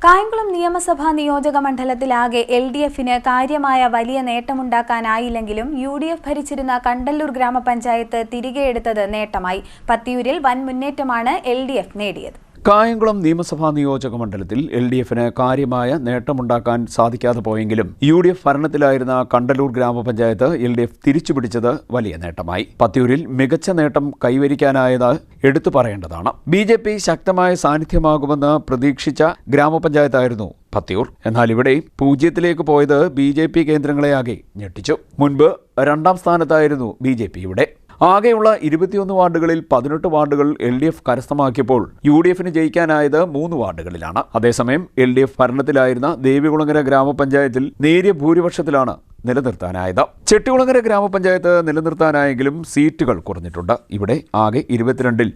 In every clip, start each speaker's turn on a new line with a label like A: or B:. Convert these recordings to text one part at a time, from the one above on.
A: കായംകുളം നിയമസഭാ നിയോജക മണ്ഡലത്തിലാകെ LDFന് കാര്യമായ വലിയ നേട്ടമുണ്ടാക്കാനായില്ലെങ്കിലും UDF ഭരിച്ചിരുന്ന കണ്ടല്ലൂർ ഗ്രാമപഞ്ചായത്ത് തിരികെയെടുത്തത് നേട്ടമായി. പത്തിയൂരിൽ വൻ മുന്നേറ്റമാണ് LDF നേടിയത്.
B: കായംകുളം നിയമസഭാ നിയോജക മണ്ഡലത്തിൽ LDFന് കാര്യമായ നേട്ടമുണ്ടാക്കാൻ സാധിക്കാതെ പോയെങ്കിലും UDF ഭരണത്തിലായിരുന്ന കണ്ടല്ലൂർ ഗ്രാമപഞ്ചായത്ത് LDF തിരിച്ചുപിടിച്ചത് വലിയ നേട്ടമായി. പത്തിയൂരിൽ മികച്ച നേട്ടം കൈവരിക്കാനായത് എടുത്തു പറയേണ്ടതാണ്. BJP ശക്തമായ സാന്നിധ്യമാകുമെന്ന് പ്രതീക്ഷിച്ച ഗ്രാമപഞ്ചായത്തായിരുന്നു പത്തിയൂർ. എന്നാൽ ഇവിടെ പൂജ്യത്തിലേക്ക് പോയത് BJP കേന്ദ്രങ്ങളെയാകെ ഞെട്ടിച്ചു. മുൻപ് രണ്ടാം സ്ഥാനത്തായിരുന്നു BJP ഇവിടെ. ആകെയുള്ള 21 വാർഡുകളിൽ 18 വാർഡുകൾ LDF കരസ്ഥമാക്കിയപ്പോൾ UDFന് ജയിക്കാനായത് 3 വാർഡുകളിലാണ്. അതേസമയം LDF ഭരണത്തിലായിരുന്ന ദേവികുളങ്ങര ഗ്രാമപഞ്ചായത്തിൽ നേരിയ ഭൂരിപക്ഷത്തിലാണ് നിലനിർത്താനായത്. ചെട്ടികുളങ്ങര ഗ്രാമപഞ്ചായത്ത് നിലനിർത്താനായെങ്കിലും സീറ്റുകൾ കുറഞ്ഞിട്ടുണ്ട്. ഇവിടെ ആകെ 22-ൽ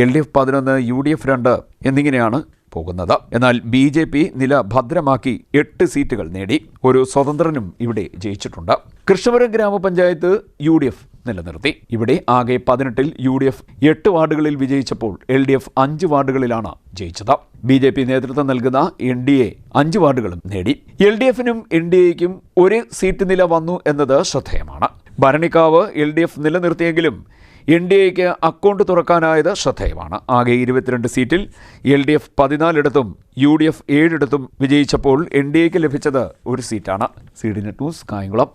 B: LDF 11, UDF 2 എന്നിങ്ങനെയാണ് പോകുന്നത്. എന്നാൽ BJP നില ഭദ്രമാക്കി 8 സീറ്റുകൾ നേടി. ഒരു സ്വതന്ത്രനും ഇവിടെ ജയിച്ചിട്ടുണ്ട്. കൃഷ്ണപുരം ഗ്രാമപഞ്ചായത്ത് UDF നിലനിർത്തി. ഇവിടെ ആകെ 18-ൽ UDF 8 വാർഡുകളിൽ വിജയിച്ചപ്പോൾ LDF 5 വാർഡുകളിലാണ് ജയിച്ചത്. BJP നേതൃത്വം നൽകുന്ന NDA 5 വാർഡുകളും നേടി. LDFനും NDAയ്ക്കും ഒരു സീറ്റ് നില വന്നു എന്നത് ശ്രദ്ധേയമാണ്. ഭരണിക്കാവ് LDF നിലനിർത്തിയെങ്കിലും NDAയ്ക്ക് അക്കൗണ്ട് തുറക്കാനായത് ശ്രദ്ധേയമാണ്. ആകെ 22 സീറ്റിൽ LDF 14 UDF 7 വിജയിച്ചപ്പോൾ NDAയ്ക്ക് ലഭിച്ചത് ഒരു സീറ്റാണ്. CDNet news, Kayamkulam.